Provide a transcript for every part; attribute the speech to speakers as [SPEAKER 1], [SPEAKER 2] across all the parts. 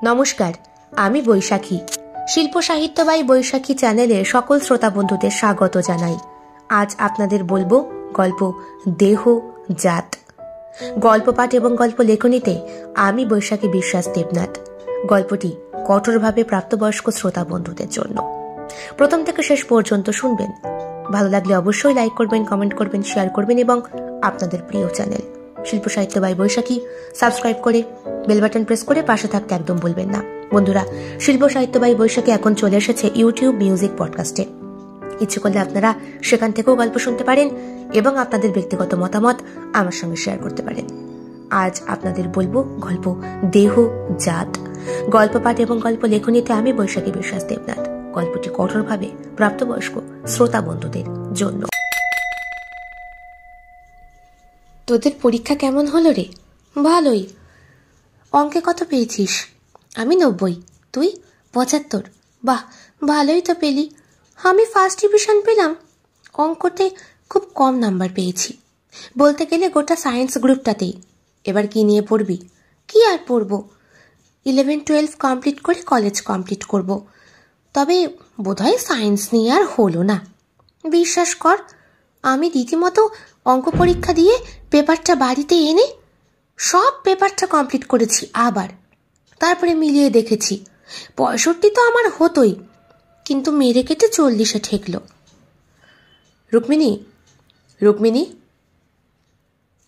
[SPEAKER 1] নমস্কার, আমি বৈশাখী। শিল্প সাহিত্য বাই বৈশাখী চ্যানেলে সকল শ্রোতা বন্ধুদের স্বাগত জানাই। আজ আপনাদের বলবো গল্প দেহ জাত। গল্প পাঠ এবং গল্প লেখনীতে আমি বৈশাখী বিশ্বাস দেবনাথ। গল্পটি কঠোরভাবে প্রাপ্তবয়স্ক শ্রোতা বন্ধুদের জন্য। প্রথম থেকে শেষ পর্যন্ত শুনবেন। ভালো লাগলে অবশ্যই লাইক করবেন, কমেন্ট করবেন, শেয়ার করবেন এবং আপনাদের প্রিয় চ্যানেল শিল্প সাহিত্য বাই বৈশাখী সাবস্ক্রাইব করে বেল বাটন প্রেস করে পাশে থাকতে একদম ভুলবেন না। বন্ধুরা, শিল্প সাহিত্য বাই বৈশাখী এখন চলে এসেছে ইউটিউব মিউজিক পডকাস্টে। ইচ্ছে করলে আপনারা সেখান থেকেও গল্প শুনতে পারেন এবং আপনাদের ব্যক্তিগত মতামত আমার সঙ্গে শেয়ার করতে পারেন। আজ আপনাদের বলবো গল্প দেহ জাত। গল্প পাঠ এবং গল্প লেখনীতে আমি বৈশাখী বিশ্বাস দেবনাথ। গল্পটি কঠোরভাবে প্রাপ্তবয়স্ক শ্রোতা বন্ধুদের জন্য। তোদের পরীক্ষা কেমন হলো রে? ভালোই। অঙ্কে কত পেয়েছিস? আমি 90। তুই? 75। বাহ, ভালোই তো পেলি। আমি ফার্স্ট ডিভিশন পেলাম। অঙ্কতে খুব কম নাম্বার পেয়েছি, বলতে গেলে গোটা সায়েন্স গ্রুপটাতেই। এবার কি নিয়ে পড়বি? কি আর পড়ব, 11-12 কমপ্লিট করে কলেজ কমপ্লিট করব। তবে বোধহয় সায়েন্স নিয়ে আর হলো না। বিশ্বাস কর, আমি রীতিমতো অঙ্ক পরীক্ষা দিয়ে পেপারটা বাড়িতে এনে সব পেপারটা কমপ্লিট করেছি। আবার তারপরে মিলিয়ে দেখেছি 65 তো আমার হতোই, কিন্তু মেরে কেটে 40-এ ঠেকল। রুক্মিণী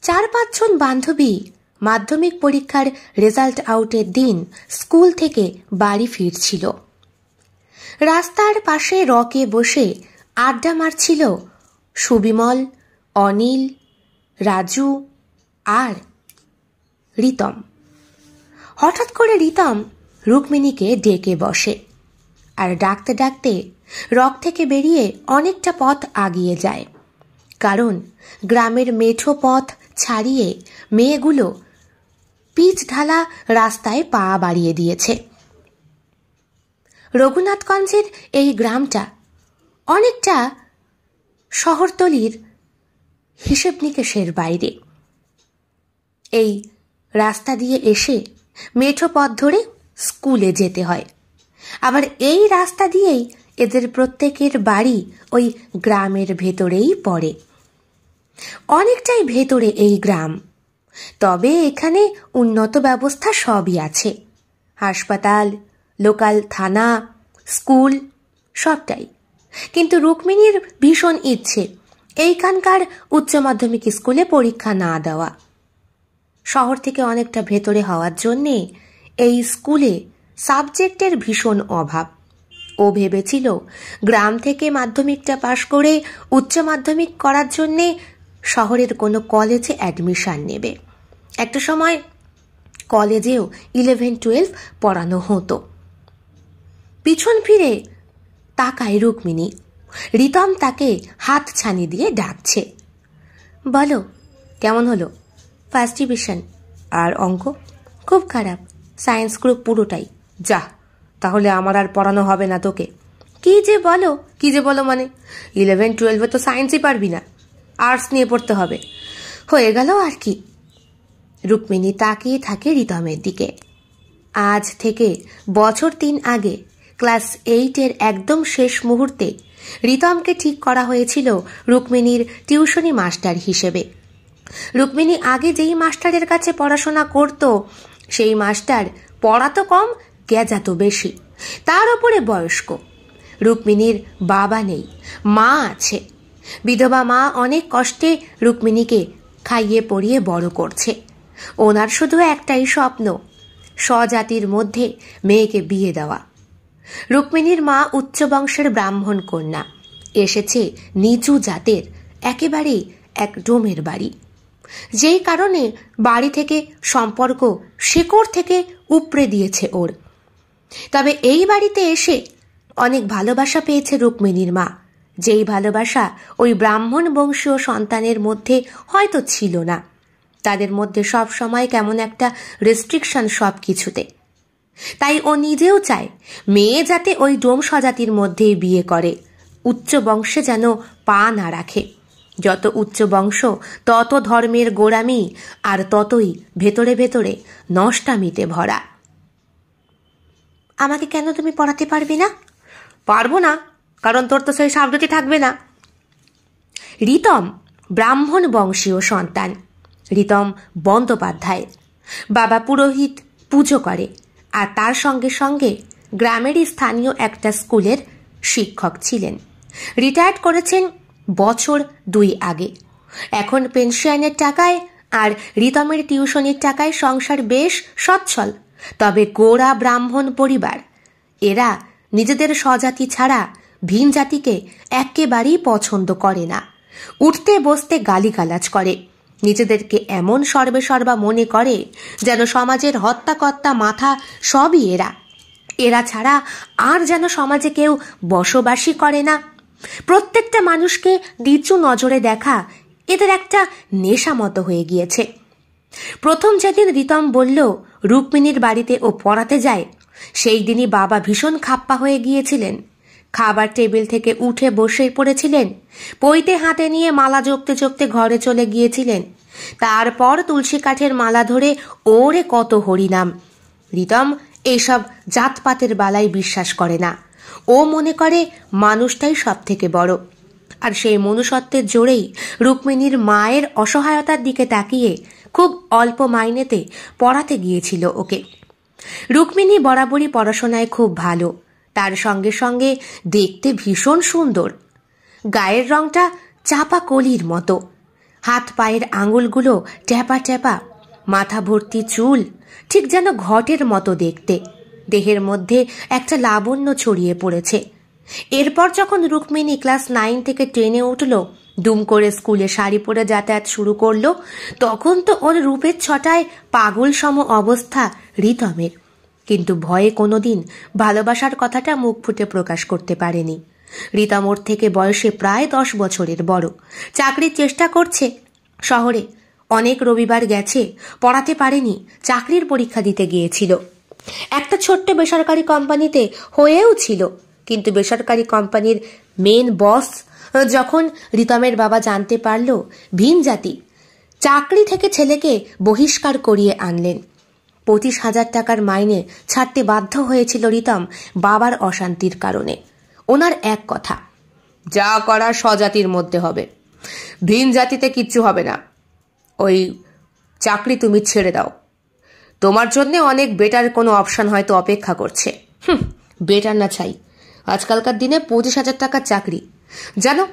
[SPEAKER 1] 4-5 জন বান্ধবী মাধ্যমিক পরীক্ষার রেজাল্ট আউটের দিন স্কুল থেকে বাড়ি ফিরছিল। রাস্তার পাশে রকে বসে আড্ডা মারছিল সুবিমল, অনিল, রাজু আর রিতম। হঠাৎ করে রিতম রুক্মিণীকে ডেকে বসে আর ডাকতে ডাকতে রক থেকে বেরিয়ে অনেকটা পথ আগিয়ে যায়। কারণ গ্রামের মেঠো পথ ছাড়িয়ে মেয়েগুলো পিচ ঢালা রাস্তায় পা বাড়িয়ে দিয়েছে। রঘুনাথগঞ্জের এই গ্রামটা অনেকটা শহরতলির হিসেব নিকেশের বাইরে। এই রাস্তা দিয়ে এসে মেঠো পথ ধরে স্কুলে যেতে হয়। আবার এই রাস্তা দিয়েই এদের প্রত্যেকের বাড়ি ওই গ্রামের ভেতরেই পড়ে। অনেকটাই ভেতরে এই গ্রাম, তবে এখানে উন্নত ব্যবস্থা সবই আছে। হাসপাতাল, লোকাল থানা, স্কুল সবটাই। কিন্তু রুক্মিণীর ভীষণ ইচ্ছে এইখানকার উচ্চ মাধ্যমিক স্কুলে পরীক্ষা না দেওয়া। শহর থেকে অনেকটা ভেতরে হওয়ার জন্যে এই স্কুলে সাবজেক্টের ভীষণ অভাব। ও ভেবেছিল গ্রাম থেকে মাধ্যমিকটা পাশ করে উচ্চ মাধ্যমিক করার জন্যে শহরের কোনো কলেজে অ্যাডমিশন নেবে। একটা সময় কলেজেও 11-12 পড়ানো হতো। পিছন ফিরে তাকায় রুক্মিণী। রিতম তাকে হাত ছানি দিয়ে ডাকছে। বলো, কেমন হলো? First division. আর অঙ্ক? খুব খারাপ, সায়েন্স গ্রুপ পুরোটাই। যা, তাহলে আমার আর পড়ানো হবে না তোকে। কি যে বলো মানে 11-12 তো সায়েন্সই পারবি না, আর্টস নিয়ে পড়তে হবে। হয়ে গেল আর কি। রুক্মিণী তাকিয়ে থাকে রিতমের দিকে। আজ থেকে বছর 3 আগে ক্লাস 8-এর একদম শেষ মুহূর্তে রিতমকে ঠিক করা হয়েছিল রুক্মিণীর টিউশনি মাস্টার হিসেবে। রুক্মিণী আগে যেই মাস্টারের কাছে পড়াশোনা করত, সেই মাস্টার পড়াতো কম, গেজাতো বেশি, তার ওপরে বয়স্ক। রুক্মিণীর বাবা নেই, মা আছে। বিধবা মা অনেক কষ্টে রুক্মিণীকে খাইয়ে পড়িয়ে বড় করছে। ওনার শুধু একটাই স্বপ্ন, স্বজাতির মধ্যে মেয়েকে বিয়ে দেওয়া। রুক্মিণীর মা উচ্চ বংশের ব্রাহ্মণ কন্যা, এসেছে নিচু জাতের একেবারে এক ডোমের বাড়ি। যেই কারণে বাড়ি থেকে সম্পর্ক শেকড় থেকে উপড়ে দিয়েছে ওর। তবে এই বাড়িতে এসে অনেক ভালোবাসা পেয়েছে রুক্মিণীর মা, যেই ভালোবাসা ওই ব্রাহ্মণ বংশীয় সন্তানের মধ্যে হয়তো ছিল না। তাদের মধ্যে সব সময় কেমন একটা রেস্ট্রিকশন সব কিছুতে। তাই ও নিজেও চায় মেয়ে যাতে ওই ডোম স্বজাতির মধ্যেই বিয়ে করে, উচ্চ বংশে যেন পা না রাখে। যত উচ্চ বংশ তত ধর্মের গোড়ামি, আর ততই ভেতরে ভেতরে নষ্টামিতে ভরা। আমাকে কেন তুমি পড়াতে পারবে না? পারবো না, কারণ তোর তো সেই সাবজেক্টই থাকবে না। রিতম ব্রাহ্মণ বংশীয় সন্তান। রিতম বন্দ্যোপাধ্যায়। বাবা পুরোহিত, পুজো করে, আর তার সঙ্গে সঙ্গে গ্রামেরই স্থানীয় একটা স্কুলের শিক্ষক ছিলেন। রিটায়ার্ড করেছেন বছর 2 আগে। এখন পেনশনের টাকায় আর রিতমের টিউশনির টাকায় সংসার বেশ সচ্ছল। তবে গোড়া ব্রাহ্মণ পরিবার। এরা নিজেদের স্বজাতি ছাড়া ভিন জাতিকে একেবারেই পছন্দ করে না। উঠতে বসতে গালিগালাজ করে। নিজেদেরকে এমন সর্বেসর্বা মনে করে যেন সমাজের হত্যাকর্তা মাথা সবই এরা। এরা ছাড়া আর যেন সমাজে কেউ বসবাসই করে না। প্রত্যেকটা মানুষকে নিচু নজরে দেখা এদের একটা নেশা মতো হয়ে গিয়েছে। প্রথম যেদিন রিতম বলল রুক্মিণীর বাড়িতে ও পড়াতে যায়, সেই দিনই বাবা ভীষণ খাপ্পা হয়ে গিয়েছিলেন। খাবার টেবিল থেকে উঠে বসে পড়েছিলেন। পৈতে হাতে নিয়ে মালা জপতে জপতে ঘরে চলে গিয়েছিলেন। তারপর তুলসী কাঠের মালা ধরে ওরে কত হরিনাম। রিতম এইসব জাতপাতের বালাই বিশ্বাস করে না। ও মনে করে মানুষটাই সব থেকে বড়। আর সেই মনুষ্যত্বের জোরেই রুক্মিণীর মায়ের অসহায়তার দিকে তাকিয়ে খুব অল্প মাইনেতে পড়াতে গিয়েছিল ওকে। রুক্মিণী বরাবরই পড়াশোনায় খুব ভালো, তার সঙ্গে সঙ্গে দেখতে ভীষণ সুন্দর। গায়ের রংটা চাপা কলির মতো, হাত পায়ের আঙুলগুলো ট্যাপা ট্যাপা, মাথা ভর্তি চুল, ঠিক যেন ঘটের মতো দেখতে। দেহের মধ্যে একটা লাবণ্য ছড়িয়ে পড়েছে। এরপর যখন রুক্মিণী ক্লাস 9 থেকে 10-এ উঠল, দুম করে স্কুলে শাড়ি পরে যাতায়াত শুরু করলো, তখন তো ওর রূপের ছটায় পাগল সম অবস্থা রিতমের। কিন্তু ভয়ে কোনোদিন ভালোবাসার কথাটা মুখ ফুটে প্রকাশ করতে পারেনি। রিতম ওর থেকে বয়সে প্রায় 10 বছরের বড়। চাকরির চেষ্টা করছে শহরে। অনেক রবিবার গেছে, পড়াতে পারেনি, চাকরির পরীক্ষা দিতে গিয়েছিল। একটা ছোট্ট বেসরকারি কোম্পানিতে হয়েও ছিল, কিন্তু বেসরকারি কোম্পানির মেন বস যখন রিতমের বাবা জানতে পারল ভিন জাতি, চাকরি থেকে ছেলেকে বহিষ্কার করিয়ে আনলেন। 25,000 টাকার মাইনে ছাড়তে বাধ্য হয়েছিল রিতম বাবার অশান্তির কারণে। ওনার এক কথা, যা করার স্বজাতির মধ্যে হবে, ভিন জাতিতে কিচ্ছু হবে না। ওই চাকরি তুমি ছেড়ে দাও, তোমার জন্য অনেক বেটার কোনো অপশন হয়তো অপেক্ষা করছে। বেটার না চাই, আজকালকার দিনে 25,000 টাকার চাকরি, জানো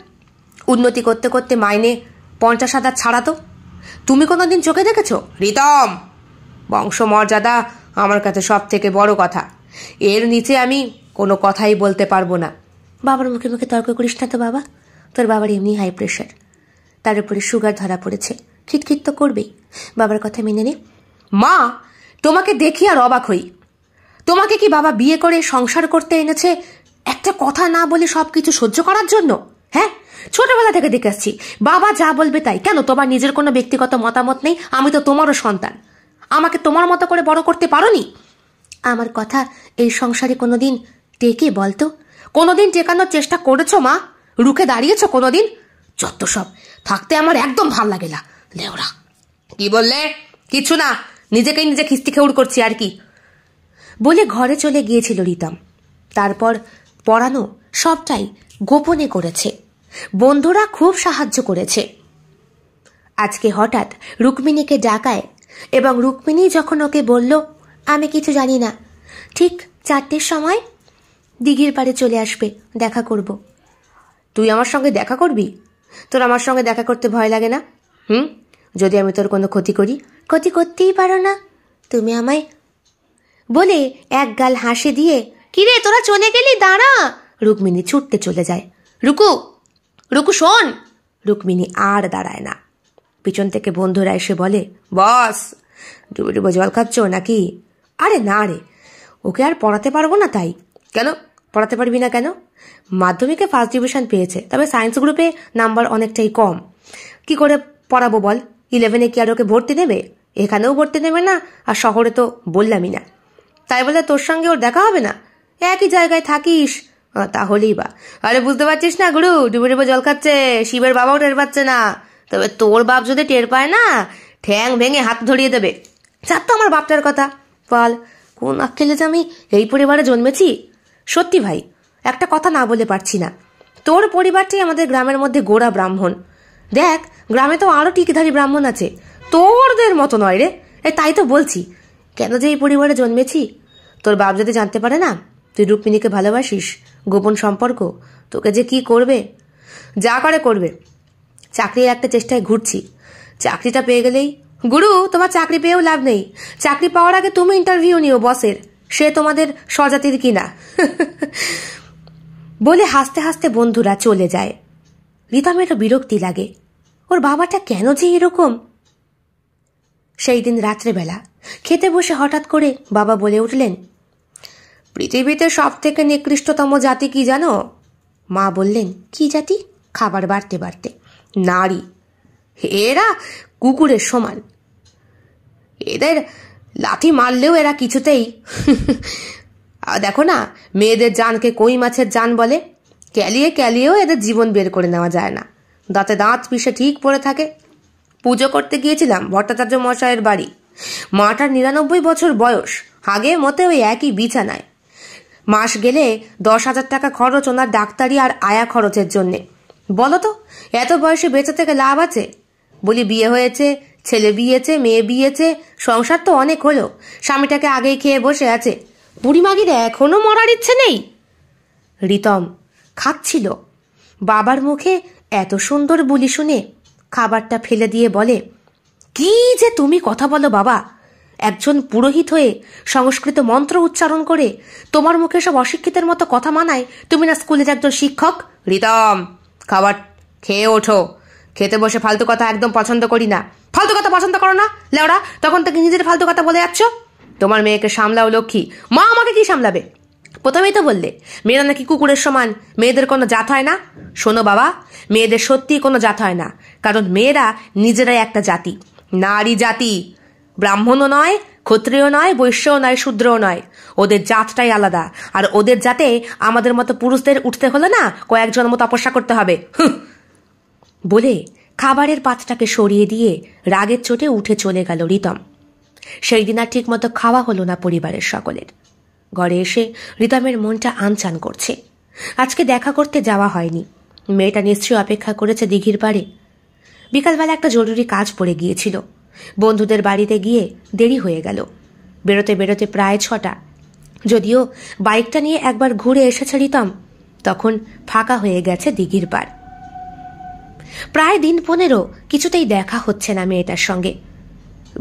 [SPEAKER 1] উন্নতি করতে করতে মাইনে 50,000 ছাড়াতো। তুমি কোনোদিন চোখে দেখেছ? রিতম, বংশমর্যাদা আমার কাছে সব থেকে বড় কথা, এর নিচে আমি কোনো কথাই বলতে পারবো না। বাবার মুখে মুখে তর্ক করিস না তো বাবা, তোর বাবার এমনি হাই প্রেশার, তার উপরে সুগার ধরা পড়েছে, খিটখিট তো করবেই। বাবার কথা মেনে নে। মা, তোমাকে দেখি আর অবাক হই। তোমাকে কি বাবা বিয়ে করে সংসার করতে এনেছে একটা কথা না বলে সবকিছু সহ্য করার জন্য? হ্যাঁ, ছোটবেলা থেকে দেখে আসছি বাবা যা বলবে তাই। কেন, তোমার নিজের কোনো ব্যক্তিগত মতামত নেই? আমি তো তোমারও সন্তান, আমাকে তোমার মতো করে বড় করতে পারোনি। আমার কথা এই সংসারে কোনোদিন টেকে বলতো? কোনোদিন টেকানোর চেষ্টা করেছো মা? রুখে দাঁড়িয়েছ কোনোদিন? যত সব, থাকতে আমার একদম ভাল লাগে না। লেওরা, কি বললে? কিছু না, নিজেকেই নিজে খিস্তি খেউড় করছি আর কি, বলে ঘরে চলে গিয়েছিল রিতম। তারপর পড়ানো সবটাই গোপনে করেছে। বন্ধুরা খুব সাহায্য করেছে। আজকে হঠাৎ রুক্মিণীকে ডাকায় এবং রুক্মিণী যখন ওকে বলল আমি কিছু জানি না, ঠিক 4টের সময় দিঘির পাড়ে চলে আসবে, দেখা করব। তুই আমার সঙ্গে দেখা করবি? তোর আমার সঙ্গে দেখা করতে ভয় লাগে না? যদি আমি তোর কোনো ক্ষতি করি? ক্ষতি করতেই পারো না তুমি আমায়, বলে এক গাল হাসি দিয়ে, কিরে তোরা চলে গেলি, দাঁড়া। রুক্মিণী ছুটতে চলে যায়। রুকু, রুকু শোন। রুক্মিণী আর দাঁড়ায় না। পিছন থেকে বন্ধুরা এসে বলে, বস ডুবো ডুবো জল খাচ্ছ নাকি? আরে না রে, ওকে আর পড়াতে পারবো না। তাই? কেন পড়াতে পারবি না কেন? মাধ্যমিকে 1st ডিভিশন পেয়েছে, তবে সায়েন্স গ্রুপে নাম্বার অনেকটাই কম। কি করে পড়াবো বল? 11-এ কি আর ওকে ভর্তি নেবে? এখানেও ভর্তি নেবে না, আর শহরে তো বললামই না। তাই বলে তোর সঙ্গে ওর দেখা হবে না? একই জায়গায় থাকিস, তাহলেই বা। আরে বুঝতে পারছিস না গুরু, ডুবে ডুবে জল খাচ্ছে, শিবের বাবাও টের পাচ্ছে না। তবে তোর বাপ যদি টের পায় না, ঠ্যাং ভেঙে হাত ধরিয়ে দেবে। ছাড় তো আমার বাপটার কথা। বল, কোন আক্কেলে যে আমি এই পরিবারে জন্মেছি। সত্যি ভাই, একটা কথা না বলে পারছি না। তোর পরিবারটাই আমাদের গ্রামের মধ্যে গোড়া ব্রাহ্মণ। দেখ, গ্রামে তো আরো টিকিধারী ব্রাহ্মণ আছে, তোরদের মতো নয় রে। তাই তো বলছি, কেন যে এই পরিবারে জন্মেছি। তোর বাপ যদি জানতে পারে না তুই রুক্মিণীকে ভালোবাসিস, গোপন সম্পর্ক, তোকে যে কি করবে। যা করে করবে। চাকরির একটা চেষ্টায় ঘুরছি, চাকরিটা পেয়ে গেলেই। গুরু, তোমার চাকরি পেয়েও লাভ নেই। চাকরি পাওয়ার আগে তুমি ইন্টারভিউ নিও বসের, সে তোমাদের স্বজাতির কিনা। বলে হাসতে হাসতে বন্ধুরা চলে যায়। রিতমেরও বিরক্তি লাগে, ওর বাবাটা কেন যে এরকম। সেই দিন রাত্রেবেলা খেতে বসে হঠাৎ করে বাবা বলে উঠলেন, পৃথিবীতে সব থেকে নিকৃষ্টতম জাতি কি জানো? মা বললেন, কি জাতি? খাবার বাড়তে বাড়তে, নারী। এরা কুকুরের সমান, এদের লাথি মারলেও এরা কিছুতেই। দেখো না, মেয়েদের জানকে কই মাছের জান বলে। ক্যালিয়ে ক্যালিয়েও এদের জীবন বের করে নেওয়া যায় না, দাঁতে দাঁত পিষে ঠিক পড়ে থাকে। পুজো করতে গিয়েছিলাম ভট্টাচার্য মশাইয়ের বাড়ি। মাটার 99 বছর বয়স, আগে মতে ওই একই বিছানায়। মাস গেলে 10,000 টাকা খরচ ওনার ডাক্তারি আর আয়া খরচের জন্যে। বলো তো, এত বয়সে বেঁচে থেকে লাভ আছে? বলি, বিয়ে হয়েছে, ছেলে বিয়েছে, মেয়ে বিয়েছে, সংসার তো অনেক হলো, স্বামীটাকে আগেই খেয়ে বসে আছে, বুড়িমাগির এখনো মরার ইচ্ছে নেই। রিতম খাচ্ছিল, বাবার মুখে এত সুন্দর বুলি শুনে খাবারটা ফেলে দিয়ে বলে, কি যে তুমি কথা বলো বাবা! একজন পুরোহিত হয়ে সংস্কৃত মন্ত্র উচ্চারণ করে তোমার মুখে সব অশিক্ষিতের মতো কথা মানায়, তুমি না স্কুলের একজন শিক্ষক? রিতম, খাবার খেয়ে ওঠো। খেতে বসে ফালতু কথা একদম পছন্দ করি না। ফালতু কথা পছন্দ করো না লেওড়া, তখন থেকে নিজের ফালতু কথা বলে যাচ্ছ। তোমার মেয়েকে সামলাও লক্ষ্মী। মা আমাকে কি সামলাবে? প্রথমেই তো বললে মেয়েরা নাকি কুকুরের সমান, মেয়েদের কোনো জাত হয় না। শোনো বাবা, মেয়েদের সত্যিই কোনো জাত হয় না, কারণ মেয়েরা নিজেরাই একটা জাতি, নারী জাতি। ব্রাহ্মণও নয়, ক্ষত্রিয় নয়, বৈশ্যও নয়, শূদ্রও নয়। ওদের জাতটাই আলাদা, আর ওদের জাতে আমাদের মতো পুরুষদের উঠতে হলে না কয়েক জন্ম তপস্যা করতে হবে। বলে খাবারের পাতটাকে সরিয়ে দিয়ে রাগের চোটে উঠে চলে গেল রিতম। সেই দিন আর ঠিক মতো খাওয়া হলো না পরিবারের সকলের। ঘরে এসে রিতমের মনটা আনচান করছে। আজকে দেখা করতে যাওয়া হয়নি, মেয়েটা নিশ্চয়ই অপেক্ষা করেছে দিঘির পাড়ে। বিকালবেলা একটা জরুরি কাজ পড়ে গিয়েছিল, বন্ধুদের বাড়িতে গিয়ে দেরি হয়ে গেল। বেরোতে বেরোতে প্রায় 6টা। যদিও বাইকটা নিয়ে একবার ঘুরে এসেছে রিতম, তখন ফাঁকা হয়ে গেছে দিঘির পাড়। প্রায় দিন 15 কিছুতেই দেখা হচ্ছে না মেয়েটার সঙ্গে।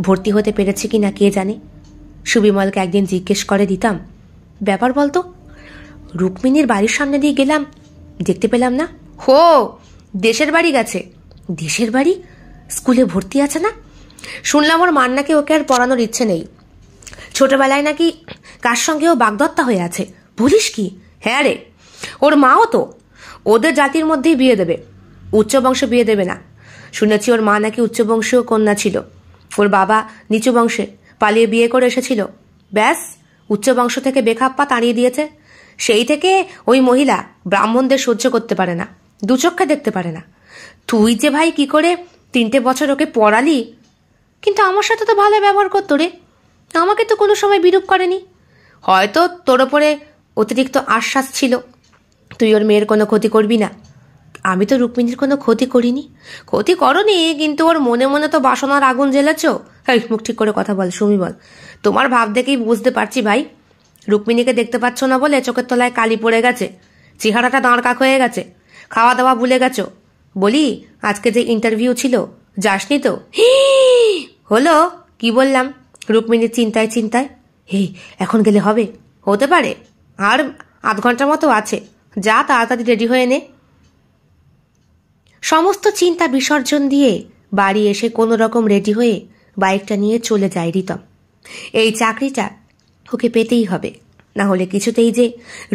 [SPEAKER 1] ভর্তি হতে পেরেছে কিনা কে জানে। সুবিমলকে একদিন জিজ্ঞেস করে দিতাম, ব্যাপার বলতো, রুক্মিণীর বাড়ির সামনে দিয়ে গেলাম, দেখতে পেলাম না। হো, দেশের বাড়ি গেছে। দেশের বাড়ি? স্কুলে ভর্তি আছে না? শুনলাম ওর মার নাকি ওকে আর পড়ানোর ইচ্ছে নেই। ছোটবেলায় নাকি কার সঙ্গেও বাগদত্তা হয়ে আছে। বলিস কি? হ্যাঁ রে, ওর মাও তো ওদের জাতির মধ্যেই বিয়ে দেবে, উচ্চ বংশে বিয়ে দেবে না। শুনেছি ওর মা নাকি উচ্চবংশীয় কন্যা ছিল, ওর বাবা নিচু বংশে, পালিয়ে বিয়ে করে এসেছিল। ব্যাস, উচ্চ বংশ থেকে বেখাপ্পা তাড়িয়ে দিয়েছে। সেই থেকে ওই মহিলা ব্রাহ্মণদের সহ্য করতে পারে না, দুচক্ষে দেখতে পারে না। তুই যে ভাই কি করে 3টে বছর ওকে পড়ালি? কিন্তু আমার সাথে তো ভালো ব্যবহার করতো রে, আমাকে তো কোনো সময় বিরূপ করেনি। হয়তো তোর ওপরে অতিরিক্ত আশ্বাস ছিল তুই ওর মেয়ের কোনো ক্ষতি করবি না। আমি তো রুক্মিণীর কোনো ক্ষতি করিনি। ক্ষতি করনি, কিন্তু ওর মনে মনে তো বাসনার আগুন জ্বেলেছ। এই মুখ ঠিক করে কথা বল সুমি, বল। তোমার ভাব দেখেই বুঝতে পারছি ভাই, রুক্মিণীকে দেখতে পাচ্ছ না বলে চোখের তলায় কালি পড়ে গেছে, চেহারাটা দাঁড় কাক হয়ে গেছে, খাওয়া দাওয়া ভুলে গেছো। বলি, আজকে যে ইন্টারভিউ ছিল যাসনি তো? হলো কি বললাম, রুক্মিণীর চিন্তায় চিন্তায়। এই এখন গেলে হবে? হতে পারে, আর আধ ঘন্টার মতো আছে, যা তাড়াতাড়ি রেডি হয়ে নে। সমস্ত চিন্তা বিসর্জন দিয়ে বাড়ি এসে কোনো রকম রেডি হয়ে বাইকটা নিয়ে চলে যায় রিতম। এই চাকরিটা ওকে পেতেই হবে, না হলে কিছুতেই যে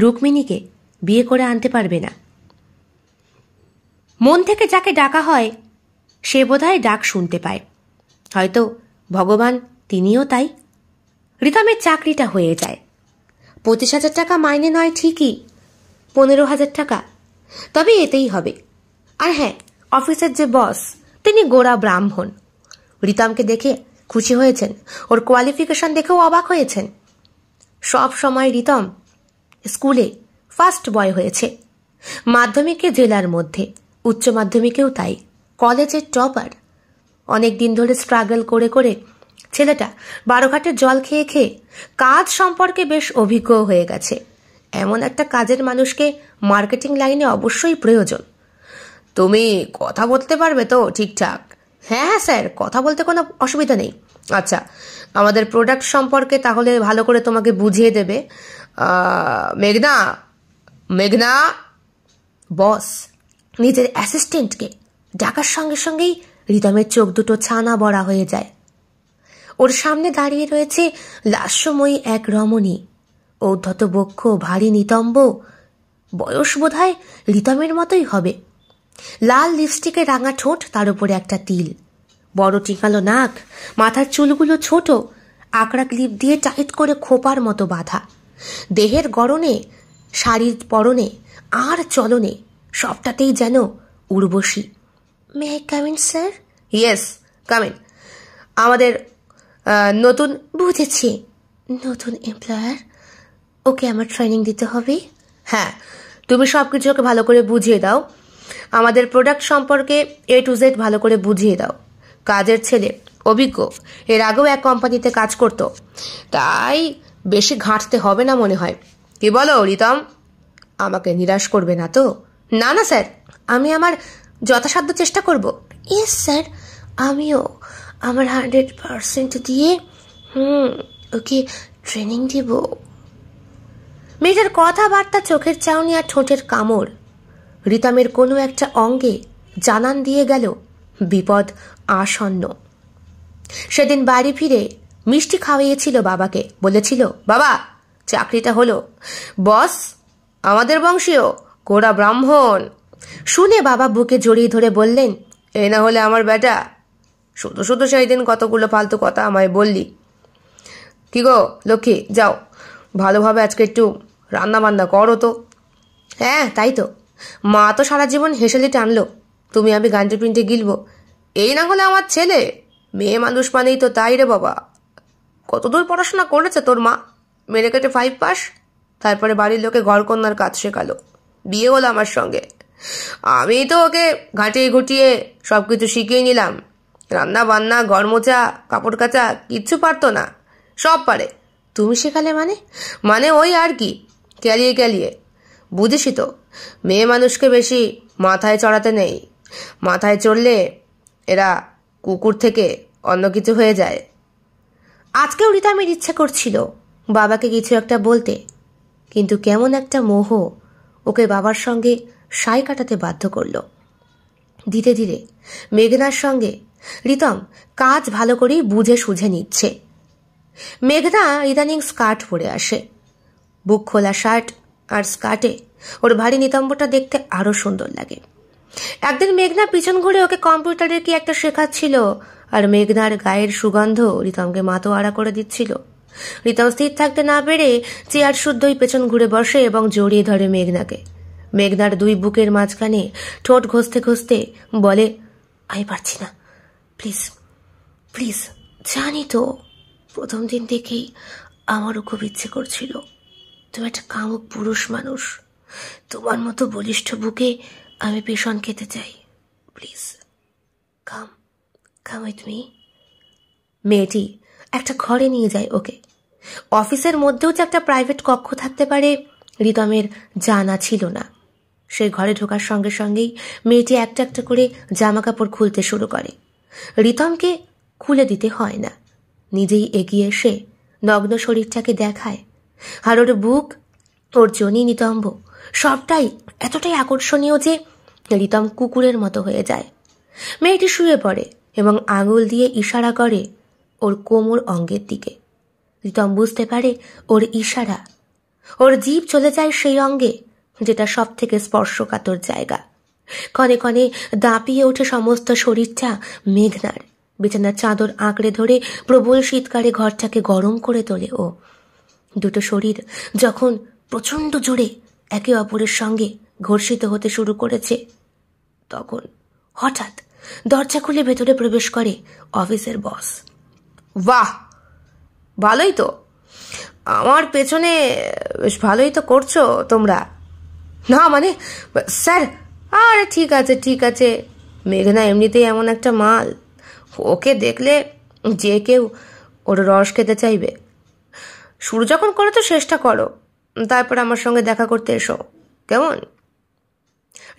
[SPEAKER 1] রুক্মিণীকে বিয়ে করে আনতে পারবে না। মন থেকে যাকে ডাকা হয় সে বোধহয় ডাক শুনতে পায়, হয়তো ভগবান তিনিও তাই। রিতমের চাকরিটা হয়ে যায়। 25,000 টাকা মাইনে নয় ঠিকই, 15,000 টাকা, তবে এতেই হবে। আর হ্যাঁ, অফিসের যে বস তিনি গোড়া ব্রাহ্মণ। রিতমকে দেখে খুশি হয়েছেন, ওর কোয়ালিফিকেশন দেখেও অবাক হয়েছেন। সব সময় রিতম স্কুলে ফার্স্ট বয় হয়েছে, মাধ্যমিকে জেলার মধ্যে, উচ্চ মাধ্যমিকেও তাই, কলেজের টপার। অনেক দিন ধরে স্ট্রাগল করে করে ছেলেটা বারোঘাটের জল খেয়ে খেয়ে কাজ সম্পর্কে বেশ অভিজ্ঞ হয়ে গেছে। এমন একটা কাজের মানুষকে মার্কেটিং লাইনে অবশ্যই প্রয়োজন। তুমি কথা বলতে পারবে তো ঠিকঠাক? হ্যাঁ হ্যাঁ স্যার, কথা বলতে কোনো অসুবিধা নেই। আচ্ছা, আমাদের প্রোডাক্ট সম্পর্কে তাহলে ভালো করে তোমাকে বুঝিয়ে দেবে মেঘনা। মেঘনা। বস নিজের অ্যাসিস্ট্যান্টকে ডাকার সঙ্গে সঙ্গেই রিতমের চোখ দুটো ছানা বড়া হয়ে যায়। ওর সামনে দাঁড়িয়ে রয়েছে লাস্যময়ী এক রমণী, ঔদ্ধত বক্ষ, ভারী নিতম্ব, বয়স বোধহয় রিতমের মতোই হবে। লাল লিপস্টিকে রাঙা ঠোঁট, তার উপরে একটা তিল, বড় টিকালো নাক, মাথার চুলগুলো ছোট, আকড়া ক্লিপ দিয়ে টাইট করে খোপার মতো বাঁধা। দেহের গড়নে, শাড়ির পরনে আর চলনে সবটাতেই যেন Urvashi. May I come in sir? Yes, come in. আমাদের নতুন, বুঝেছি, নতুন এমপ্লয়ার, ওকে আমার ট্রেনিং দিতে হবে। হ্যাঁ, তুমি সব কিছু ওকে ভালো করে বুঝিয়ে দাও, আমাদের প্রোডাক্ট সম্পর্কে A to Z ভালো করে বুঝিয়ে দাও। কাজের ছেলে, অভিজ্ঞ, এর আগেও এক কোম্পানিতে কাজ করতো, তাই বেশি ঘাঁটতে হবে না মনে হয়। কি বলো রিতম? আমাকে নিরাশ করবে না তো? না না স্যার, আমি আমার যথাসাধ্য চেষ্টা করব। ইয়েস স্যার, আমিও আমার 100% দিয়ে ওকে ট্রেনিং দিব। মেয়েটার কথাবার্তা, চোখের চাউনি আর ঠোঁটের কামড় রিতমের কোনো একটা অঙ্গে জানান দিয়ে গেল বিপদ আসন্ন। সেদিন বাড়ি ফিরে মিষ্টি খাওয়িয়েছিল বাবাকে, বলেছিল, বাবা চাকরিটা হলো, বস আমাদের বংশীয় গোড়া ব্রাহ্মণ। শুনে বাবা বুকে জড়িয়ে ধরে বললেন, এই না হলে আমার বেটা, শুধু শুধু সেই দিন কতগুলো ফালতু কথা আমায় বললি। কি গো লক্ষ্মী, যাও ভালোভাবে আজকে একটু রান্না বান্না করো তো। হ্যাঁ তাই তো, মা তো সারা জীবন হেসেলে টানলো, তুমি আমি গান্ডে পিন্টে গিলবো, এই না হলে আমার ছেলে। মেয়ে মানুষ মানেই তো তাই রে বাবা। কতদূর পড়াশোনা করেছে তোর মা? মেরে কেটে 5 পাস, তারপরে বাড়ির লোকে ঘরকন্যার কাজ শেখালো, বিয়ে হলো আমার সঙ্গে। আমি তো ওকে ঘাটিয়ে ঘুটিয়ে সবকিছু শিখিয়ে নিলাম, রান্না বান্না, ঘর মোছা, কাপড় কাচা কিচ্ছু পারতো না, সব পারে। তুমি শেখালে মানে? মানে ওই আর কি, ক্যালিয়ে ক্যালিয়ে। বুঝেছি তো, মেয়ে মানুষকে বেশি মাথায় চড়াতে নেই, মাথায় চড়লে এরা কুকুর থেকে অন্য কিছু হয়ে যায়। আজকেও রিতমের ইচ্ছে করছিল বাবাকে কিছু একটা বলতে, কিন্তু কেমন একটা মোহ ওকে বাবার সঙ্গে সাই কাটাতে বাধ্য করল। ধীরে ধীরে মেঘনার সঙ্গে রিতম কাজ ভালো করেই বুঝে সুঝে নিচ্ছে। মেঘনা ইদানিং স্কার্ট পরে আসে, বুক খোলা শার্ট আর স্কার্টে ওর ভারী নিতম্বটা দেখতে আরো সুন্দর লাগে। একদিন মেঘনা পিছন ঘুরে ওকে কম্পিউটারের কি একটা শেখাচ্ছিল, আর মেঘনার গায়ের সুগন্ধ রিতমকে মাতোয়ারা করে দিচ্ছিল। রিতম স্থির থাকতে না পেরে চেয়ার শুদ্ধই পেছন ঘুরে বসে এবং জড়িয়ে ধরে মেঘনাকে। মেঘনার দুই বুকের মাঝখানে ঠোঁট ঘষতে ঘষতে বলে, আমি পারছি না, প্লিজ প্লিজ। জানি তো, প্রথম দিন থেকেই আমারও খুব ইচ্ছে করছিল, তুমি একটা কামুক পুরুষ মানুষ, তোমার মতো বলিষ্ঠ বুকে আমি পেশন খেতে চাই, please come come with me. মেয়েটি একটা ঘরে নিয়ে যায় ওকে। অফিসের মধ্যেও যে একটা প্রাইভেট কক্ষ থাকতে পারে রিতমের জানা ছিল না। সেই ঘরে ঢোকার সঙ্গে সঙ্গেই মেয়েটি একটা একটা করে জামা কাপড় খুলতে শুরু করে। রিতমকে খুলে দিতে হয় না, নিজেই এগিয়ে এসে নগ্ন শরীরটাকে দেখায়, আর ওর বুক, ওর জনি, নিতম্ব সবটাই এতটাই আকর্ষণীয় যে রিতম কুকুরের মতো হয়ে যায়। মেয়েটি শুয়ে পড়ে এবং আঙুল দিয়ে ইশারা করে ওর কোমর অঙ্গের দিকে। রিতম বুঝতে পারে ওর ইশারা। ওর জিভ চলে যায় সেই অঙ্গে যেটা সব থেকে স্পর্শকাতর জায়গা। ক্ষণে ক্ষণে দাপিয়ে ওঠে সমস্ত শরীরটা মেঘনার। বিছানার চাদর আঁকড়ে ধরে প্রবল শীতকালে ঘরটাকে গরম করে তোলে ও। দুটো শরীর যখন প্রচণ্ড জোরে একে অপরের সঙ্গে ঘর্ষিত হতে শুরু করেছে, তখন হঠাৎ দরজা খুলে ভেতরে প্রবেশ করে অফিসের বস। বাহ, ভালোই তো, আমার পেছনে বেশ ভালোই তো করছো তোমরা। না মানে স্যার, আরে ঠিক আছে ঠিক আছে, মেঘনা এমনিতেই এমন একটা মাল, ওকে দেখলে যে কেউ ওর রস খেতে চাইবে। শুরু যখন করো তো চেষ্টা করো, তারপর আমার সঙ্গে দেখা করতে এসো, কেমন?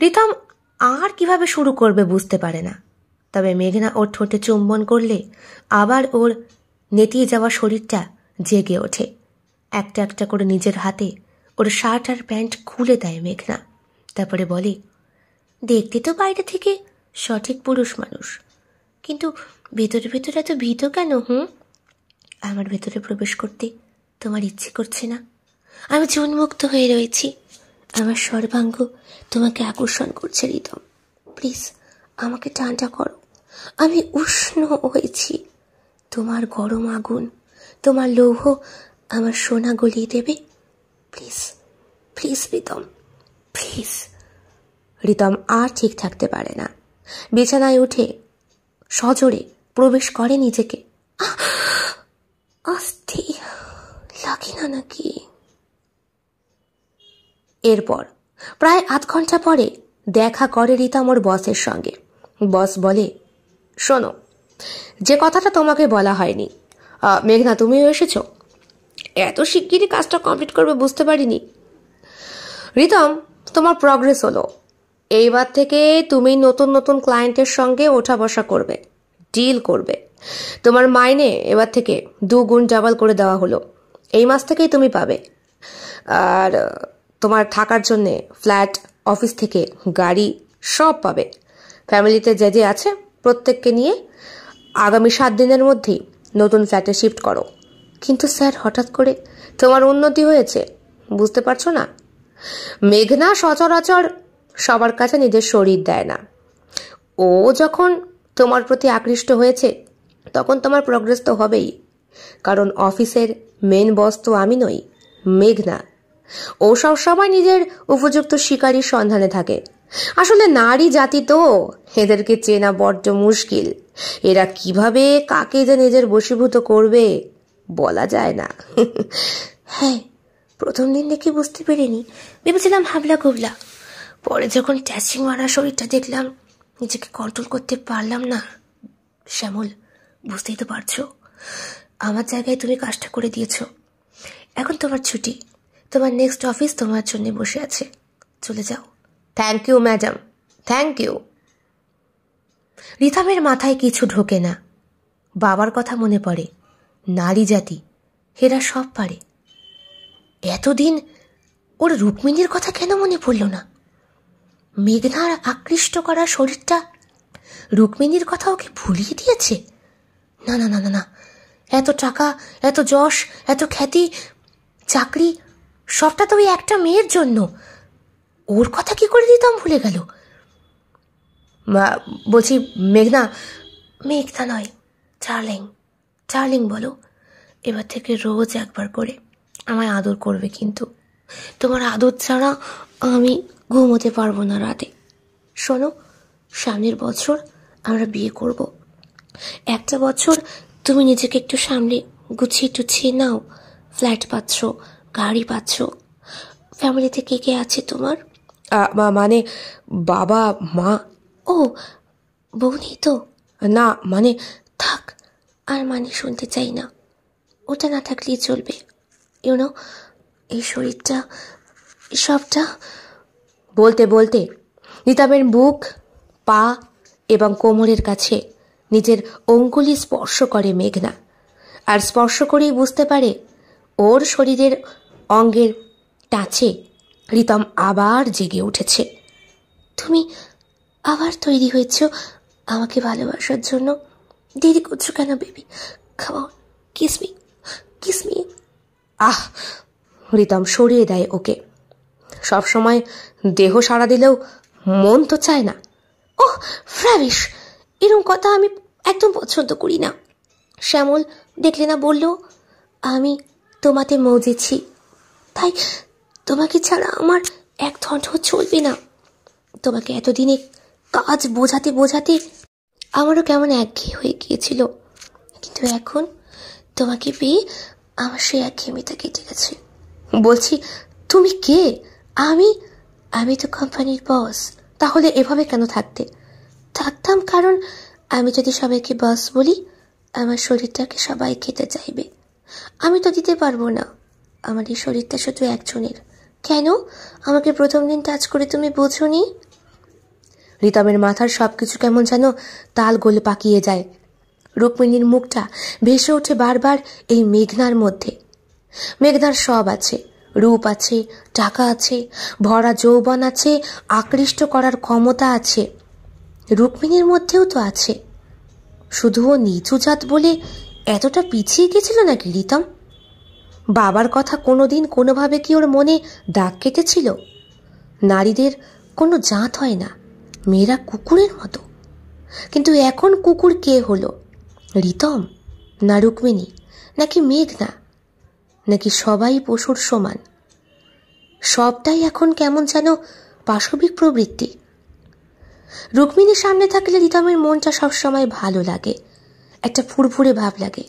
[SPEAKER 1] রিতম আর কিভাবে শুরু করবে বুঝতে পারে না, তবে মেঘনা ওর ঠোঁটে চুম্বন করলে আবার ওর নেতিয়ে যাওয়া শরীরটা জেগে ওঠে। একটা একটা করে নিজের হাতে ওর শার্ট আর প্যান্ট খুলে দেয় মেঘনা। তারপরে বলে, দেখতে তো বাইরে থেকে সঠিক পুরুষ মানুষ, কিন্তু ভেতরে ভেতরে এত ভীত কেন? আমার ভেতরে প্রবেশ করতে তোমার ইচ্ছে করছে না? আমি জন্মুক্ত হয়ে রয়েছি, আমার সর্বাঙ্গ তোমাকে আকর্ষণ করছে রিতম। প্লিজ আমাকে ঠান্ডা করো, আমি উষ্ণ হয়েছি। তোমার গরম আগুন, তোমার লৌহ আমার সোনা গলিয়ে দেবে। Please please Ritam, please. Ritam আর ঠিক থাকতে পারে না, বিছানায় উঠে সজোরে প্রবেশ করে নিজেকে। আস্তে লাগে না নাকি? এরপর প্রায় আধ ঘন্টা পরে দেখা করে রিতম ওর বসের সঙ্গে। বস বলে, শোনো, যে কথাটা তোমাকে বলা হয়নি, মেঘনা তুমিও এসেছ, এত শিগগিরই কাজটা কমপ্লিট করবে বুঝতে পারিনি। রিতম, তোমার প্রগ্রেস হলো, এইবার থেকে তুমি নতুন নতুন ক্লায়েন্টের সঙ্গে ওঠা বসা করবে, ডিল করবে। তোমার মাইনে এবার থেকে 2 গুণ ডাবল করে দেওয়া হলো, এই মাস থেকেই তুমি পাবে। আর তোমার থাকার জন্যে ফ্ল্যাট, অফিস থেকে গাড়ি সব পাবে। ফ্যামিলিতে যে যে আছে প্রত্যেককে নিয়ে আগামী 7 দিনের মধ্যেই নতুন ফ্ল্যাটে শিফট করো। কিন্তু স্যার, হঠাৎ করে তোমার উন্নতি হয়েছে, বুঝতে পারছো না? মেঘনা সচরাচর সবার কাছে নিজের শরীর দেয় না, ও যখন তোমার প্রতি আকৃষ্ট হয়েছে তখন তোমার প্রগ্রেস তো হবেই, কারণ অফিসের মেন বস তো আমি নই, মেঘনা। ও সবসময় নিজের উপযুক্ত শিকারীর সন্ধানে থাকে। আসলে নারী জাতি তো, এদেরকে চেনা বড্ড মুশকিল। এরা কিভাবে কাকে যে নিজের বশীভূত করবে বলা যায় না। হ্যাঁ, প্রথম দিন দেখে বুঝতে পেরেনি, ভেবেছিলাম হাবলা গুবলা। পরে যখন ট্যাচিং মারা শরীরটা দেখলাম, নিজেকে কন্ট্রোল করতে পারলাম না। শ্যামল, বুঝতেই তো পারছো, আমার জায়গায় তুমি কাজটা করে দিয়েছ। এখন তোমার ছুটি, তোমার নেক্সট অফিস তোমার জন্য বসে আছে, চলে যাও। Thank you madam, thank you. রিতমের মাথায় কিছু ঢোকে না। বাবার কথা মনে পড়ে, নারী জাতি, এরা সব পারে। এতদিন ওর রুক্মিণীর কথা কেন মনে পড়ল না? মেঘনার আকৃষ্ট করা শরীরটা রুক্মিণীর কথা ওকে ভুলিয়ে দিয়েছে? না না না না না, এত টাকা, এত যশ, এত খ্যাতি, চাকরি, সবটা তো ওই একটা মেয়ের জন্য। ওর কথা কি করে দিতাম ভুলে গেল? বলছি মেঘনা। মেঘনা নয়, ডার্লিং, ডার্লিং বলো। এবার থেকে রোজ একবার করে আমায় আদর করবে, কিন্তু তোমার আদর ছাড়া আমি ঘুমোতে পারবো না রাতে। শোনো, সামনের বছর আমরা বিয়ে করব। একটা বছর তুমি নিজেকে একটু সামনে গুছিয়ে টুছিয়ে নাও। ফ্ল্যাট পাচ্ছ, গাড়ি পাচ্ছ। ফ্যামিলিতে কে কে আছে তোমার? মানে বাবা, মা। ও, বউ নেই তো? না, মানে থাক, আর মানে শুনতে চাই না, ওটা না থাকলেই চলবে। ইউনো, এই শরীরটা, সবটা। বলতে বলতে রিতমের বুক, পা এবং কোমরের কাছে নিজের অঙ্গুলি স্পর্শ করে মেঘনা। আর স্পর্শ করেই বুঝতে পারে ওর শরীরের অঙ্গের টাচে রিতম আবার জেগে উঠেছে। তুমি আবার তৈরি হয়েছ আমাকে ভালোবাসার জন্য? দেরি করছো কেন baby? Come on, kiss me, kiss me. Ah! Ritam সরিয়ে দেয় ওকে। সবসময় দেহ সাড়া দিলেও মন তো চায় না। ওহ ফ্রাবিশ, এরকম কথা আমি একদম পছন্দ করি না। শ্যামল দেখলে না বলল, আমি তোমাতে মজেছি, তাই তোমাকে ছাড়া আমার এক ঘন্টাও চলবে না। তোমাকে এতদিনে কাজ বোঝাতে বোঝাতে আমারও কেমন একঘেয়ে হয়ে গিয়েছিল, কিন্তু এখন তোমাকে পেয়ে আমার সে একঘেয়েমিটা কেটে গেছে। বলছি, তুমি কে? আমি আমি তো কোম্পানির বস। তাহলে এভাবে কেন থাকতাম কারণ আমি যদি সবাইকে বস বলি, আমার শরীরটাকে সবাই খেতে চাইবে। আমি তো দিতে পারবো না। আমার এই শরীরটা শুধু একজনের। কেন? আমাকে প্রথম দিন টাচ করে তুমি বোঝোনি? রিতমের মাথার সবকিছু কেমন যেন তাল গোলে পাকিয়ে যায়। রুক্মিণীর মুখটা ভেসে ওঠে বারবার এই মেঘনার মধ্যে। মেঘনার সব আছে, রূপ আছে, টাকা আছে, ভরা যৌবন আছে, আকৃষ্ট করার ক্ষমতা আছে। রুক্মিণীর মধ্যেও তো আছে। শুধু ও নিচু জাত বলে এতটা পিছিয়ে গেছিল নাকি রিতম? বাবার কথা কোনোদিন কোনোভাবে কি ওর মনে দাগ কেটেছিল? নারীদের কোনো জাত হয় না, মেয়েরা কুকুরের মতো। কিন্তু এখন কুকুর কে হলো? রিতম না রুক্মিণী, নাকি মেঘনা, নাকি সবাই পশুর সমান? সবটাই এখন কেমন যেন পাশবিক প্রবৃত্তি। রুক্মিণীর সামনে থাকলে রিতমের মনটা সবসময় ভালো লাগে, একটা ফুরফুরে ভাব লাগে।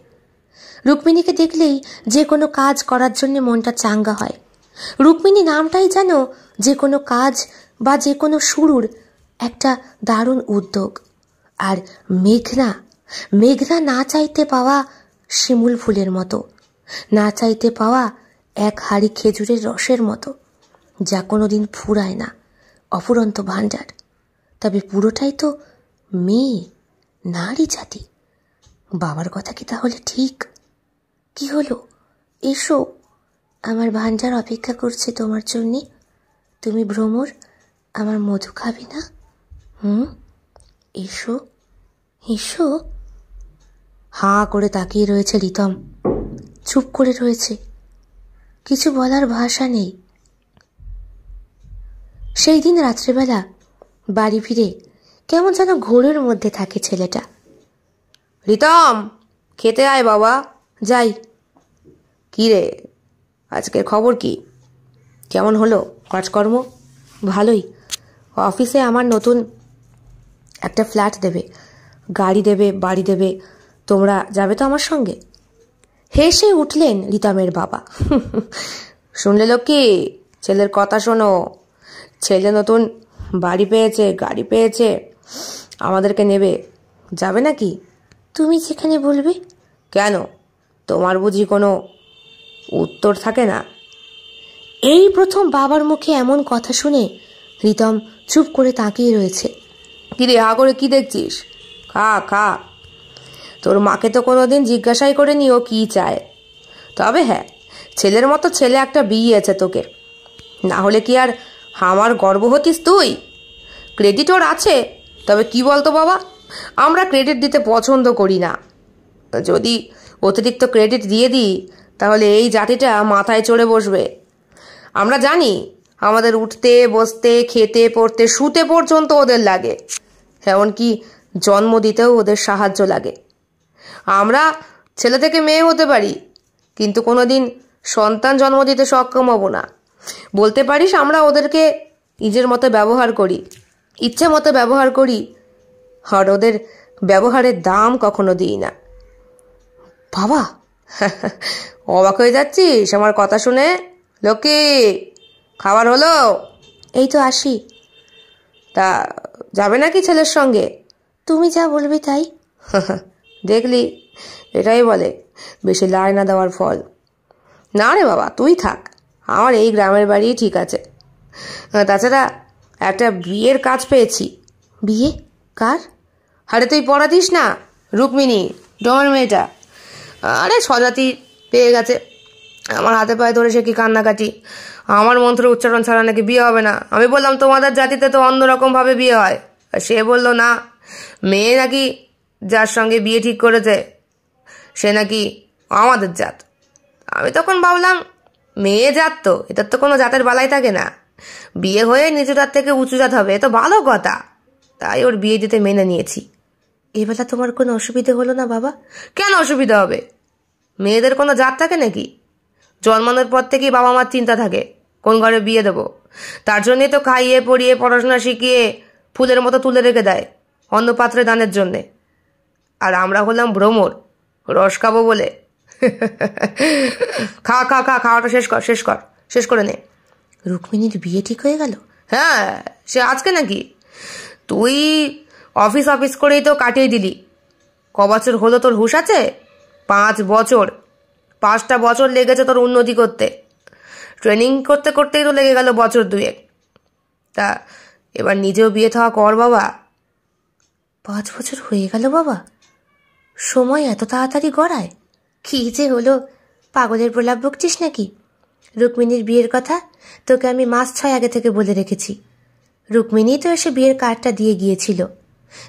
[SPEAKER 1] রুক্মিণীকে দেখলেই যে কোনো কাজ করার জন্য মনটা চাঙ্গা হয়। রুক্মিণী নামটাই যেন যে কোনো কাজ বা যে কোনো শুরুর একটা দারুণ উদ্যোগ। আর মেঘনা, মেঘনা না চাইতে পাওয়া শিমুল ফুলের মতো, না চাইতে পাওয়া এক হাড়ি খেজুরের রসের মতো, যা কোনোদিন ফুরায় না, অফুরন্ত ভাণ্ডার। তবে পুরোটাই তো মেয়ে, নারী জাতি। বাবার কথা কি তাহলে ঠিক? কি হলো? এসো, আমার ভাণ্ডার অপেক্ষা করছে তোমার জন্যে। তুমি ভ্রমর, আমার মধু খাবে না? এসো এসো। হাঁ করে তাকিয়ে রয়েছে রিতম, চুপ করে রয়েছে, কিছু বলার ভাষা নেই। সেই দিন রাত্রেবেলা বাড়ি ফিরে কেমন যেন ঘোরের মধ্যে থাকে ছেলেটা। রিতম, খেতে আয় বাবা, যাই। কি রে, আজকের খবর কি? কেমন হলো কাজকর্ম? ভালোই। অফিসে আমার নতুন একটা ফ্ল্যাট দেবে, গাড়ি দেবে, বাড়ি দেবে। তোমরা যাবে তো আমার সঙ্গে? হেসে উঠলেন রিতমের বাবা। শুনলে লক্ষ্মী, ছেলের কথা শোনো। ছেলে নতুন বাড়ি পেয়েছে, গাড়ি পেয়েছে, আমাদেরকে নেবে। যাবে নাকি? তুমি যেখানে বলবে। কেন, তোমার বুঝি কোনো উত্তর থাকে না? এই প্রথম বাবার মুখে এমন কথা শুনে রিতম চুপ করে তাকিয়ে রয়েছে। কিরে, হা করে কি দেখছিস? খা খা। তোর মাকে তো কোনোদিন জিজ্ঞাসাই করেনি ও কি চায়। তবে হ্যাঁ, ছেলের মতো ছেলে একটা বিয়েছে তোকে, না হলে কি আর আমার গর্ব হতিস তুই? ক্রেডিট ওর আছে, তবে কি বলতো বাবা, আমরা ক্রেডিট দিতে পছন্দ করি না। যদি অতিরিক্ত ক্রেডিট দিয়ে দিই তাহলে এই জাতিটা মাথায় চড়ে বসবে। আমরা জানি আমাদের উঠতে বসতে, খেতে পড়তে, শুতে পর্যন্ত ওদের লাগে, এমনকি জন্ম দিতেও ওদের সাহায্য লাগে। আমরা ছেলে থেকে মেয়ে হতে পারি, কিন্তু কোনোদিন সন্তান জন্ম দিতে সক্ষম হব না। বলতে পারিস আমরা ওদেরকে নিজের মতো ব্যবহার করি, ইচ্ছে মতো ব্যবহার করি, আর ওদের ব্যবহারের দাম কখনো দিই না। বাবা, অবাক হয়ে যাচ্ছিস আমার কথা শুনে? লক্ষ্মী, খাবার হলো? এই তো আসি। তা যাবে নাকি ছেলের সঙ্গে? তুমি যা বলবে তাই। দেখলি, এটাই বলে বেশি লাই না দেওয়ার ফল। না রে বাবা, তুই থাক, আমার এই গ্রামের বাড়ি ঠিক আছে। তাছাড়া একটা বিয়ের কাজ পেয়েছি। বিয়ে? কার? আরে তুই পড়াতিস না, রুক্মিণী, ডোমার মেয়েটা। আরে স্বজাতি পেয়ে গেছে। আমার হাতে পায়ে ধরে সে কি কান্নাকাটি, আমার মন্ত্র উচ্চারণ ছাড়া নাকি বিয়ে হবে না। আমি বললাম তোমাদের জাতিতে তো অন্যরকমভাবে বিয়ে হয়। সে বলল না, মেয়ে নাকি যার সঙ্গে বিয়ে ঠিক করেছে সে নাকি আমাদের জাত। আমি তখন ভাবলাম, মেয়ে জাত তো, এটার তো কোনো জাতের বালাই থাকে না, বিয়ে হয়ে নিচু জাত থেকে উঁচু জাত হবে, এ তো ভালো কথা। তাই ওর বিয়ে দিতে মেনে নিয়েছি। এবেলা তোমার কোনো অসুবিধে হলো না বাবা? কেন অসুবিধা হবে? মেয়েদের কোনো জাত থাকে নাকি? জন্মানোর পর থেকেই বাবা মার চিন্তা থাকে কোন ঘরে বিয়ে দেবো। তার জন্যই তো খাইয়ে পড়িয়ে পড়াশোনা শিখিয়ে ফুলের মতো তুলে রেখে দেয় অন্য পাত্রে দানের জন্যে। আর আমরা হলাম ভ্রমর, রস খাবো বলে। খা খা খা, খাওয়াটা শেষ করে নে। রুক্মিণীর বিয়ে ঠিক হয়ে গেল? হ্যাঁ, সে আজকে নাকি? তুই অফিস করেই তো কাটিয়ে দিলি। ক বছর হলো তোর হুঁশ আছে? 5 বছর। 5টা বছর লেগেছে তোর উন্নতি করতে। ট্রেনিং করতে করতেই তো লেগে গেল বছর 2 তা এবার নিজেও বিয়ে থাওয়া কর বাবা। 5 বছর হয়ে গেল বাবা? সময় এত তাড়াতাড়ি গড়ায়? কি যে হলো, পাগলের প্রলাপ বকছিস নাকি? রুক্মিণীর বিয়ের কথা তোকে আমি মাস 6 আগে থেকে বলে রেখেছি। রুক্মিণী তো এসে বিয়ের কার্ডটা দিয়ে গিয়েছিল।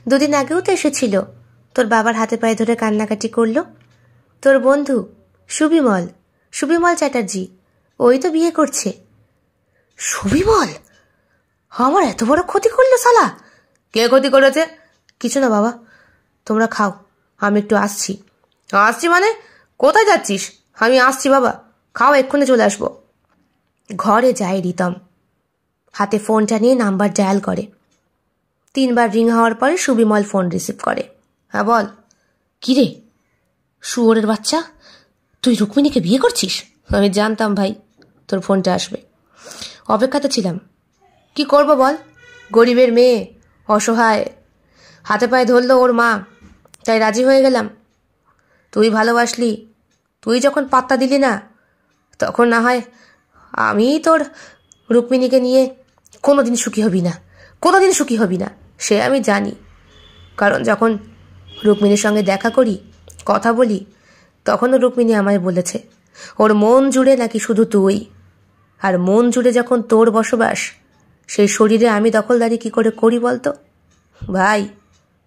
[SPEAKER 1] 2 দিন আগেও তো এসেছিল, তোর বাবার হাতে পায়ে ধরে কান্নাকাটি করলো। তোর বন্ধু সুবিমল চ্যাটার্জি, ওই তো বিয়ে করছে। সুবিমল আমার এত বড় ক্ষতি করলো শালা? কে ক্ষতি করেছে? কিছু না বাবা, তোমরা খাও, আমি একটু আসছি। মানে কোথায় যাচ্ছিস? আমি আসছি বাবা, খাও, এক্ষুনি চলে আসবো। ঘরে যায় রিতম, হাতে ফোনটা নিয়ে নাম্বার ডায়াল করে। 3 বার রিং হওয়ার পরে সুবিমল ফোন রিসিভ করে। হ্যাঁ বল। কিরে শুয়োরের বাচ্চা, তুই রুক্মিণীকে বিয়ে করছিস? আমি জানতাম ভাই তোর ফোনটা আসবে, অপেক্ষাতে ছিলাম। কি করব বল, গরিবের মেয়ে, অসহায়, হাতে পায়ে ধরলো ওর মা, তাই রাজি হয়ে গেলাম। তুই ভালোবাসলি, তুই যখন পাত্তা দিলি না, তখন না হয় আমি তোর রুক্মিণীকে নিয়ে কোনোদিন সুখী হবি না, সে আমি জানি। কারণ যখন রুক্মিণীর সঙ্গে দেখা করি, কথা বলি, তখনও রুক্মিণী আমায় বলেছে ওর মন জুড়ে নাকি শুধু তুই। আর মন জুড়ে যখন তোর বসবাস, সেই শরীরে আমি দখলদারি কি করে করি বলতো? ভাই,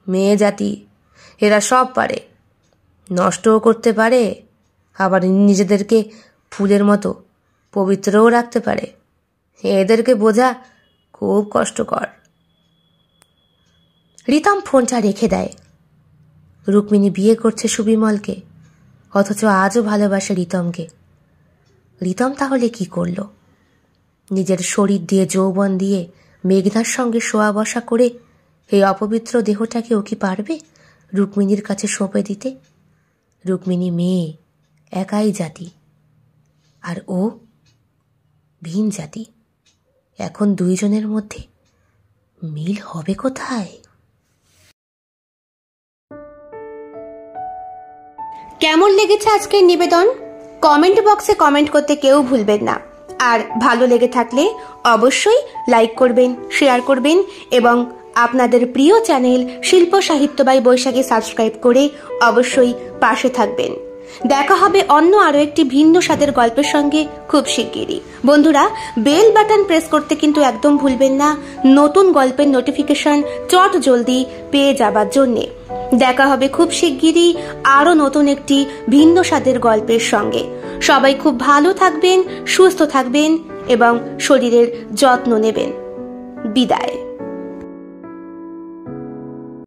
[SPEAKER 1] মেয়ে জাতি এরা সব পারে, নষ্টও করতে পারে, আবার নিজেদেরকে ফুলের মতো পবিত্রও রাখতে পারে। এদেরকে বোঝা খুব কষ্টকর। রিতম ফোনটা রেখে দেয়। রুক্মিণী বিয়ে করছে সুবিমলকে, অথচ আজও ভালোবাসে রিতমকে। রিতম তাহলে কি করল? নিজের শরীর দিয়ে, যৌবন দিয়ে মেঘনার সঙ্গে শোয়া বসা করে এই অপবিত্র দেহটাকে ও কি পারবে রুক্মিণীর কাছে সঁপে দিতে? রুক্মিণী মেয়ে, একাই জাতি, আর ও ভিন জাতি। এখন 2 জনের মধ্যে মিল হবে কোথায়?
[SPEAKER 2] কেমন লেগেছে আজকের নিবেদন? কমেন্ট বক্সে কমেন্ট করতে কেউ ভুলবেন না। আর ভালো লেগে থাকলে অবশ্যই লাইক করবেন, শেয়ার করবেন এবং আপনাদের প্রিয় চ্যানেল শিল্প সাহিত্য বাই বৈশাখী সাবস্ক্রাইব করে অবশ্যই পাশে থাকবেন। দেখা হবে অন্য আরো একটি ভিন্ন স্বাদের গল্পের সঙ্গে খুব শিগগিরই। বন্ধুরা, বেল বাটন প্রেস করতে কিন্তু একদম ভুলবেন না, নতুন গল্পের নোটিফিকেশন চট জলদি পেয়ে যাবার জন্যে। দেখা হবে খুব শিগগিরই আরো নতুন একটি ভিন্ন স্বাদের গল্পের সঙ্গে। সবাই খুব ভালো থাকবেন, সুস্থ থাকবেন এবং শরীরের যত্ন নেবেন। বিদায়।